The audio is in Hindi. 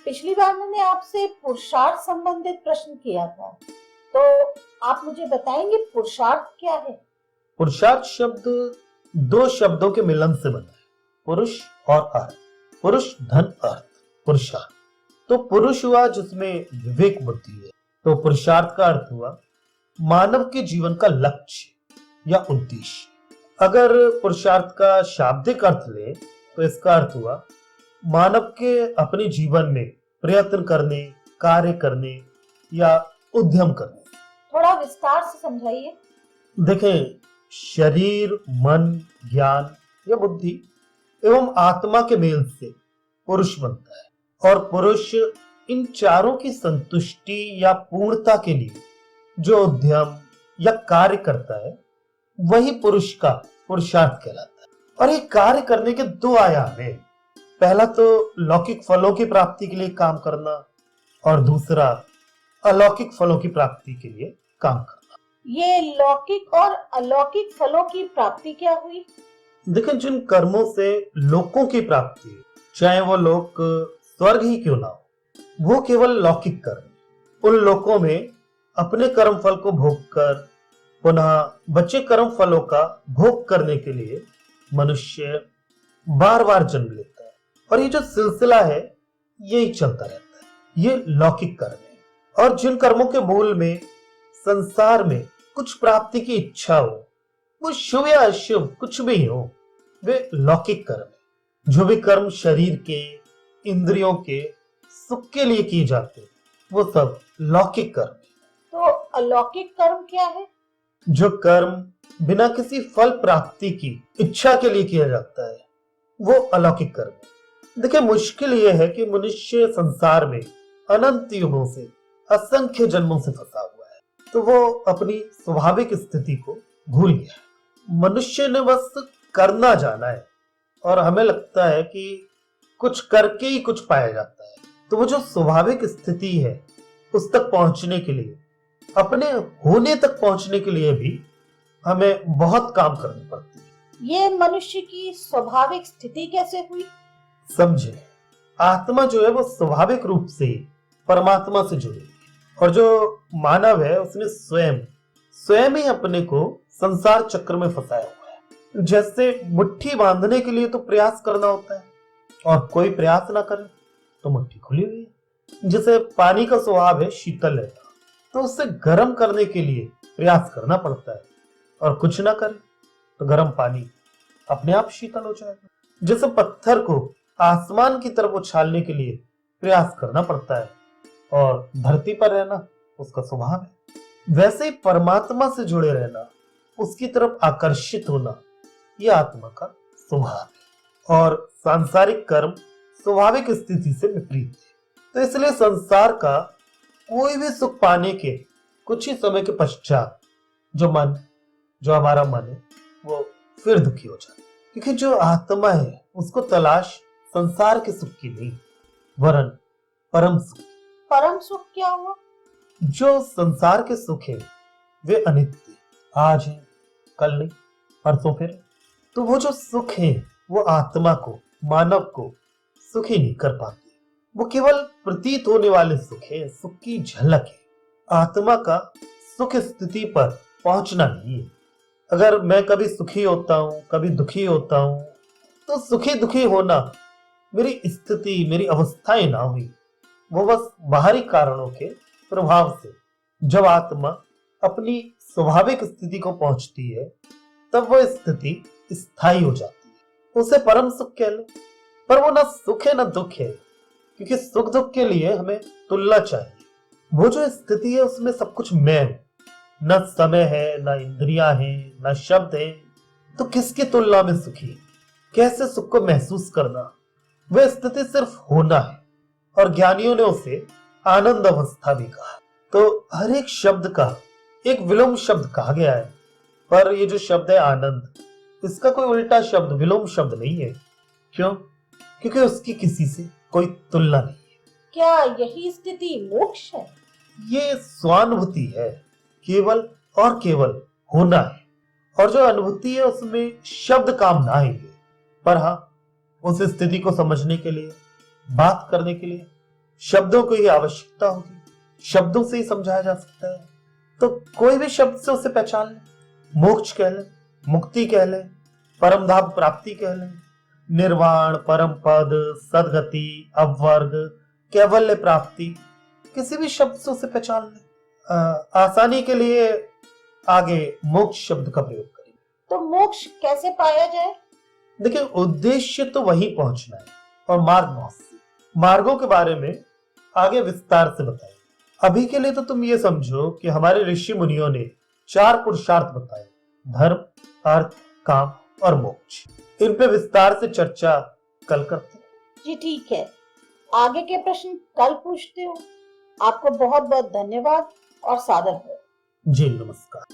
पिछली बार मैंने आपसे पुरुषार्थ संबंधित प्रश्न किया था, तो आप मुझे बताएंगे पुरुषार्थ क्या है? पुरुषार्थ शब्द दो शब्दों के मिलन से बना है, पुरुष और अर्थ। पुरुष धन अर्थ पुरुषार्थ। तो पुरुष हुआ जिसमें विवेक बुद्धि है, तो पुरुषार्थ का अर्थ हुआ मानव के जीवन का लक्ष्य या उद्देश्य। अगर पुरुषार्थ का शाब्दिक अर्थ ले तो इसका अर्थ हुआ मानव के अपने जीवन में प्रयत्न करने, कार्य करने या उद्यम करने। थोड़ा विस्तार से समझाइए। देखें, शरीर, मन, ज्ञान या बुद्धि एवं आत्मा के मेल से पुरुष बनता है, और पुरुष इन चारों की संतुष्टि या पूर्णता के लिए जो उद्यम या कार्य करता है वही पुरुष का पुरुषार्थ कहलाता है। और ये कार्य करने के दो आयाम है। पहला तो लौकिक फलों की प्राप्ति के लिए काम करना, और दूसरा अलौकिक फलों की प्राप्ति के लिए काम करना। ये लौकिक और अलौकिक फलों की प्राप्ति क्या हुई? देखिए, जिन कर्मों से लोकों की प्राप्ति है, चाहे वो लोक स्वर्ग ही क्यों ना हो, वो केवल लौकिक कर्म। उन लोकों में अपने कर्म फल को भोग कर पुनः बचे कर्म फलों का भोग करने के लिए मनुष्य बार बार जन्म लेता है, और ये जो सिलसिला है यही चलता रहता है। ये लौकिक कर्म है। और जिन कर्मों के मूल में संसार में कुछ प्राप्ति की इच्छा हो, वो शुभ या अशुभ कुछ भी हो, वे लौकिक कर्म है। जो भी कर्म शरीर के, इंद्रियों के सुख के लिए किए जाते हैं वो सब लौकिक कर्म है। तो अलौकिक कर्म क्या है? जो कर्म बिना किसी फल प्राप्ति की इच्छा के लिए किया जाता है वो अलौकिक कर्म है। देखिए, मुश्किल यह है कि मनुष्य संसार में अनंत युगों से, असंख्य जन्मों से फंसा हुआ है, तो वो अपनी स्वाभाविक स्थिति को भूल गया है। मनुष्य ने बस करना जाना है, और हमें लगता है कि कुछ करके ही कुछ पाया जाता है। तो वो जो स्वाभाविक स्थिति है उस तक पहुंचने के लिए, अपने होने तक पहुंचने के लिए भी हमें बहुत काम करनी पड़ती है। ये मनुष्य की स्वाभाविक स्थिति कैसे हुई? समझे, आत्मा जो है वो स्वाभाविक रूप से परमात्मा से जुड़ी है, और जो मानव है उसने स्वयं स्वयं ही अपने को संसार चक्र में फंसाया हुआ है। जैसे मुट्ठी बांधने के लिए तो प्रयास करना होता है, और कोई प्रयास ना करे तो मुट्ठी खुली हुई है। जैसे पानी का स्वभाव है शीतल रहना, तो उसे गर्म करने के लिए प्रयास करना पड़ता है, और कुछ ना करे तो गर्म पानी अपने आप शीतल हो जाएगा। जैसे पत्थर को आसमान की तरफ उछालने के लिए प्रयास करना पड़ता है, और धरती पर रहना उसका स्वभाव है। वैसे ही परमात्मा से जुड़े रहना, उसकी तरफ आकर्षित होना, यह आत्मा का स्वभाव है। और सांसारिक कर्म स्वाभाविक स्थिति से विपरीत है। तो इसलिए संसार का कोई भी सुख पाने के कुछ ही समय के पश्चात जो हमारा मन है वो फिर दुखी हो जाता है, क्योंकि जो आत्मा है उसको तलाश संसार के सुख की नहीं, वरन परम सुख। परम सुख क्या हुआ? जो संसार के सुख है वे अनित्य, आज है कल नहीं, परसों फिर। तो वो जो सुख है वो आत्मा को, मानव को सुखी नहीं कर पाती। वो केवल प्रतीत होने वाले सुख है, सुख की झलक है। आत्मा का सुख स्थिति पर पहुंचना नहीं है। अगर मैं कभी सुखी होता हूं, कभी दुखी होता हूं, तो सुखी दुखी होना मेरी स्थिति, मेरी अवस्थाएं ना हुई, वो बस बाहरी कारणों के प्रभाव से। जब आत्मा अपनी स्वाभाविक स्थिति को पहुंचती है तब वो स्थिति स्थायी हो जाती है। उसे परम सुख कह लो, पर वो ना सुख है ना दुख है, क्योंकि सुख दुख के लिए हमें तुलना चाहिए। वो जो स्थिति है उसमें सब कुछ मैं हूं, न समय है, न इंद्रियां हैं, न शब्द है, तो किसकी तुलना में सुखी? कैसे सुख को महसूस करना? वह स्थिति सिर्फ होना है, और ज्ञानियों ने उसे आनंद अवस्था भी कहा। तो हर एक शब्द का एक विलोम शब्द कहा गया है, पर ये जो शब्द है आनंद, इसका कोई उल्टा शब्द विलोम शब्द नहीं है। क्यों? क्योंकि उसकी किसी से कोई तुलना नहीं है। क्या यही स्थिति मोक्ष है? ये स्वानुभूति है, केवल और केवल होना है, और जो अनुभूति है उसमें शब्द काम ना आएंगे। पर हाँ, उस स्थिति को समझने के लिए, बात करने के लिए शब्दों को ही आवश्यकता होगी, शब्दों से ही समझाया जा सकता है। तो कोई भी शब्द से उसे पहचान ले। मोक्ष कह ले, मुक्ति कह ले, परम धाम प्राप्ति कह ले, निर्वाण, परम पद, सदगति, अपवर्ग, कैवल्य प्राप्ति, किसी भी शब्द से उसे पहचान ले। आसानी के लिए आगे मोक्ष शब्द का प्रयोग करें। तो मोक्ष कैसे पाया जाए? देखिए, उद्देश्य तो वही पहुंचना है और मार्ग बहुत सी। मार्गों के बारे में आगे विस्तार से बताएं। अभी के लिए तो तुम ये समझो कि हमारे ऋषि मुनियों ने 4 पुरुषार्थ बताए: धर्म, अर्थ, काम और मोक्ष। इन पे विस्तार से चर्चा कल करते हैं। जी ठीक है, आगे के प्रश्न कल पूछते हो। आपको बहुत बहुत धन्यवाद और सादर है। जी नमस्कार।